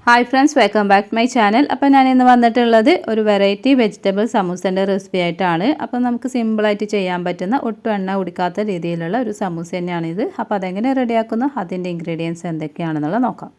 Hi friends, welcome back to my channel. അപ്പോൾ ഞാൻ ഇന്ന് വന്നിട്ടുള്ളത് ഒരു വെറൈറ്റി വെജിറ്റബിൾ സമൂസേൻ്റെ റെസിപ്പി ആയിട്ടാണ്. അപ്പോൾ നമുക്ക് സിമ്പിളായിട്ട് ചെയ്യാൻ പറ്റുന്ന ഒട്ടും എണ്ണ കുടിക്കാത്ത രീതിയിലുള്ള ഒരു സമൂസ തന്നെയാണിത്. അപ്പോൾ അതെങ്ങനെ റെഡിയാക്കുന്നു, അതിൻ്റെ ഇൻഗ്രീഡിയൻസ് എന്തൊക്കെയാണെന്നുള്ളത് നോക്കാം.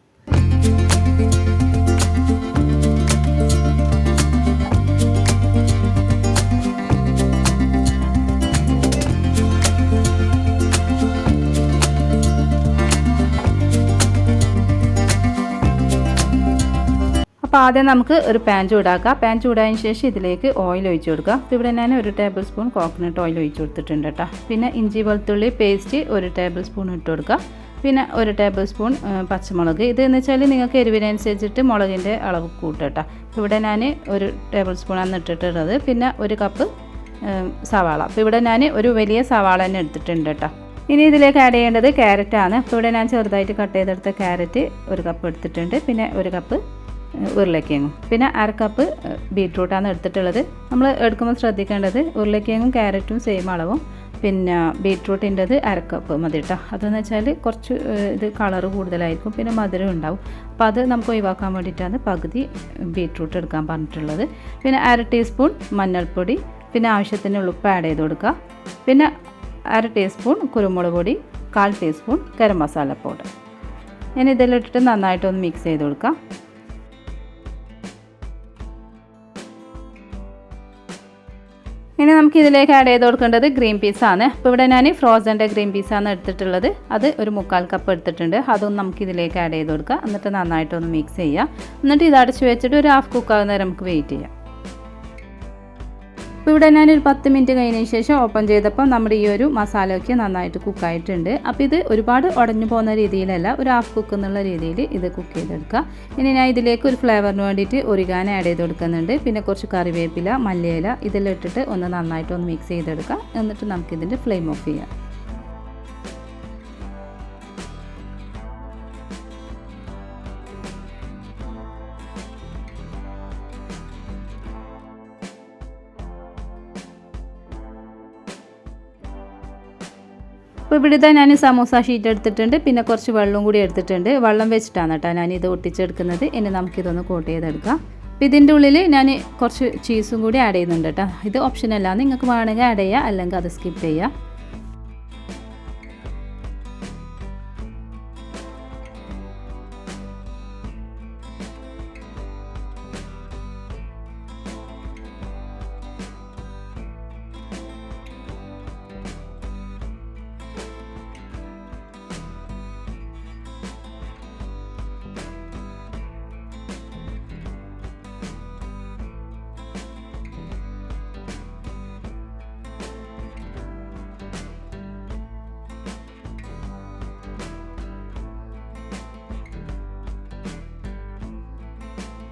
അപ്പോൾ ആദ്യം നമുക്ക് ഒരു പാൻ ചൂടാക്കാം. പാൻ ചൂടായതിന് ശേഷം ഇതിലേക്ക് ഓയിൽ ഒഴിച്ച് കൊടുക്കുക. അപ്പോൾ ഇവിടെ ഞാൻ 1 ടേബിൾ സ്പൂൺ കോക്കനട്ട് ഓയിൽ ഒഴിച്ച് കൊടുത്തിട്ടുണ്ട് കേട്ടോ. പിന്നെ ഇഞ്ചി വെളുത്തുള്ളി പേസ്റ്റ് 1 ടേബിൾ സ്പൂൺ ഇട്ട് കൊടുക്കുക. പിന്നെ 1 ടേബിൾ സ്പൂൺ പച്ചമുളക്. ഇതെന്ന് വെച്ചാൽ നിങ്ങൾക്ക് എരിവിനനുസരിച്ചിട്ട് മുളകിൻ്റെ അളവ് കൂട്ടുക കേട്ടോ. ഇവിടെ ഞാൻ 1 ടേബിൾ സ്പൂണാണ് ഇട്ടിട്ടുള്ളത്. പിന്നെ 1 കപ്പ് സവാള. അപ്പോൾ ഇവിടെ ഞാൻ ഒരു വലിയ സവാള തന്നെ എടുത്തിട്ടുണ്ട് കേട്ടോ. ഇനി ഇതിലേക്ക് ആഡ് ചെയ്യേണ്ടത് ക്യാരറ്റാണ്. അപ്പോൾ ഇവിടെ ഞാൻ ചെറുതായിട്ട് കട്ട് ചെയ്തെടുത്ത ക്യാരറ്റ് 1 കപ്പ് എടുത്തിട്ടുണ്ട്. പിന്നെ 1 കപ്പ് ഉരുളക്കിഴങ്ങും പിന്നെ 1/2 കപ്പ് ബീറ്റ്റൂട്ടാണ് എടുത്തിട്ടുള്ളത്. നമ്മൾ എടുക്കുമ്പോൾ ശ്രദ്ധിക്കേണ്ടത് ഉരുളക്കിഴങ്ങും ക്യാരറ്റും സെയിം അളവും പിന്നെ ബീറ്റ്റൂട്ടിൻ്റെത് 1/2 കപ്പ് മതി കേട്ടോ. അതെന്ന് വെച്ചാൽ കുറച്ച് ഇത് കളറ് കൂടുതലായിരിക്കും, പിന്നെ മധുരം ഉണ്ടാവും. അപ്പോൾ അത് നമുക്ക് ഒഴിവാക്കാൻ വേണ്ടിയിട്ടാണ് പകുതി ബീറ്റ്റൂട്ട് എടുക്കാൻ പറഞ്ഞിട്ടുള്ളത്. പിന്നെ 1/2 ടീസ്പൂൺ മഞ്ഞൾപ്പൊടി, പിന്നെ ആവശ്യത്തിന് ഉപ്പ് ആഡ് ചെയ്ത് കൊടുക്കുക. പിന്നെ 1/2 ടീസ്പൂൺ കുരുമുളക് പൊടി, 1/4 ടീസ്പൂൺ ഗരം മസാല പൗഡർ. ഞാൻ ഇതെല്ലാം ഇട്ടിട്ട് നന്നായിട്ടൊന്ന് മിക്സ് ചെയ്ത് കൊടുക്കാം. ഇനി നമുക്ക് ഇതിലേക്ക് ആഡ് ചെയ്ത് കൊടുക്കേണ്ടത് ഗ്രീൻ പീസാണ്. അപ്പോൾ ഇവിടെ ഞാൻ ഫ്രോസൻ്റെ ഗ്രീൻ പീസാണ് എടുത്തിട്ടുള്ളത്. അത് ഒരു 1/4 കപ്പ് എടുത്തിട്ടുണ്ട്. അതൊന്നും നമുക്ക് ഇതിലേക്ക് ആഡ് ചെയ്ത് കൊടുക്കുക. എന്നിട്ട് നന്നായിട്ടൊന്ന് മിക്സ് ചെയ്യുക. എന്നിട്ട് ഇത് അടച്ച് വെച്ചിട്ട് ഒരു 1/2 കുക്കാവുന്ന നേരം നമുക്ക് വെയിറ്റ് ചെയ്യാം. അപ്പോൾ ഇവിടെ ഞാനൊരു 10 മിനിറ്റ് കഴിഞ്ഞതിന് ശേഷം ഓപ്പൺ ചെയ്തപ്പോൾ നമ്മുടെ ഈ ഒരു മസാലയൊക്കെ നന്നായിട്ട് കുക്കായിട്ടുണ്ട്. അപ്പോൾ ഇത് ഒരുപാട് ഉടഞ്ഞു പോകുന്ന രീതിയിലല്ല, ഒരു 1/2 കുക്ക് എന്നുള്ള രീതിയിൽ ഇത് കുക്ക് ചെയ്തെടുക്കുക. ഇനി ഞാൻ ഇതിലേക്ക് ഒരു ഫ്ലേവറിന് വേണ്ടിയിട്ട് ഒറിഗാനോ ആഡ് ചെയ്ത് കൊടുക്കുന്നുണ്ട്. പിന്നെ കുറച്ച് കറിവേപ്പില, മല്ലിയില ഇതെല്ലാം ഇട്ടിട്ട് ഒന്ന് നന്നായിട്ടൊന്ന് മിക്സ് ചെയ്തെടുക്കുക. എന്നിട്ട് നമുക്കിതിൻ്റെ ഫ്ലെയിം ഓഫ് ചെയ്യാം. അപ്പോൾ ഇവിടെ ഞാൻ സമൂസ ഷീറ്റ് എടുത്തിട്ടുണ്ട്. പിന്നെ കുറച്ച് വെള്ളം കൂടി എടുത്തിട്ടുണ്ട്. വെള്ളം വെച്ചിട്ടാണ് കേട്ടോ ഞാനിത് ഒട്ടിച്ചെടുക്കുന്നത്. ഇനി നമുക്കിതൊന്ന് കോട്ട് ചെയ്തെടുക്കാം. അപ്പോൾ ഇതിൻ്റെ ഉള്ളിൽ ഞാൻ കുറച്ച് ചീസും കൂടി ആഡ് ചെയ്യുന്നുണ്ട് കേട്ടോ. ഇത് ഓപ്ഷനല്ല, നിങ്ങൾക്ക് വേണമെങ്കിൽ ആഡ് ചെയ്യുക, അല്ലെങ്കിൽ അത് സ്കിപ്പ് ചെയ്യുക.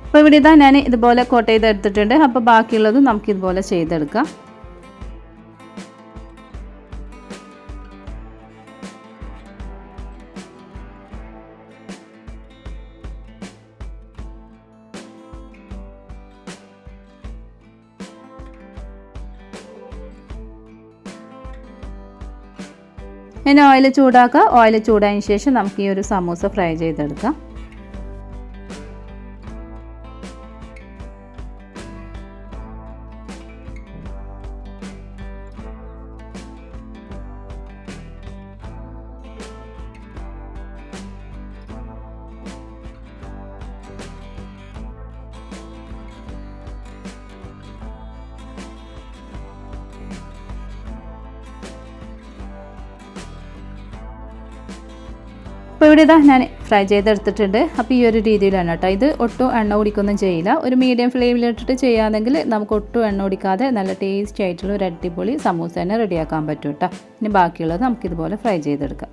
അപ്പോൾ ഇവിടെ ഇതാ ഞാൻ ഇതുപോലെ കോട്ട് ചെയ്തെടുത്തിട്ടുണ്ട്. അപ്പോൾ ബാക്കിയുള്ളത് നമുക്കിതുപോലെ ചെയ്തെടുക്കാം. ഇനി ഓയിൽ ചൂടാക്കുക. ഓയിൽ ചൂടായതിന് ശേഷം നമുക്ക് ഈ ഒരു സമൂസ ഫ്രൈ ചെയ്തെടുക്കാം. അപ്പോൾ ഇവിടെ ഇതാ ഞാൻ ഫ്രൈ ചെയ്തെടുത്തിട്ടുണ്ട്. അപ്പോൾ ഈ ഒരു രീതിയിലാണ് കേട്ടോ. ഇത് ഒട്ടും എണ്ണ കുടിക്കൊന്നും ചെയ്യില്ല. ഒരു മീഡിയം ഫ്ലെയിമിലിട്ടിട്ട് ചെയ്യുകയാണെങ്കിൽ നമുക്ക് ഒട്ടും എണ്ണ കുടിക്കാതെ നല്ല ടേസ്റ്റി ആയിട്ടുള്ള ഒരു അടിപൊളി സമൂസ തന്നെ റെഡിയാക്കാൻ പറ്റും കേട്ടോ. ഇനി ബാക്കിയുള്ളത് നമുക്കിതുപോലെ ഫ്രൈ ചെയ്തെടുക്കാം.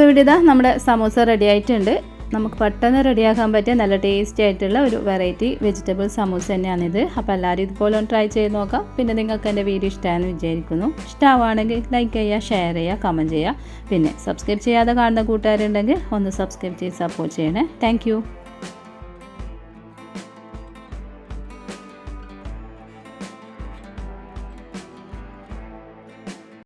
അപ്പോൾ ഇവിടെ ഇതാ നമ്മുടെ സമൂസ റെഡി ആയിട്ടുണ്ട്. നമുക്ക് പെട്ടെന്ന് റെഡിയാക്കാൻ പറ്റിയ നല്ല ടേസ്റ്റി ആയിട്ടുള്ള ഒരു വെറൈറ്റി വെജിറ്റബിൾ സമൂസ തന്നെയാണിത്. അപ്പോൾ എല്ലാവരും ഇതുപോലെ ഒന്ന് ട്രൈ ചെയ്ത് നോക്കാം. പിന്നെ നിങ്ങൾക്ക് എൻ്റെ വീഡിയോ ഇഷ്ടമാണെന്ന് വിചാരിക്കുന്നു. ഇഷ്ടമാണെങ്കിൽ ലൈക്ക് ചെയ്യുക, ഷെയർ ചെയ്യുക, കമൻറ്റ് ചെയ്യുക. പിന്നെ സബ്സ്ക്രൈബ് ചെയ്യാതെ കാണുന്ന കൂട്ടുകാരുണ്ടെങ്കിൽ ഒന്ന് സബ്സ്ക്രൈബ് ചെയ്ത് സപ്പോർട്ട് ചെയ്യണേ. താങ്ക്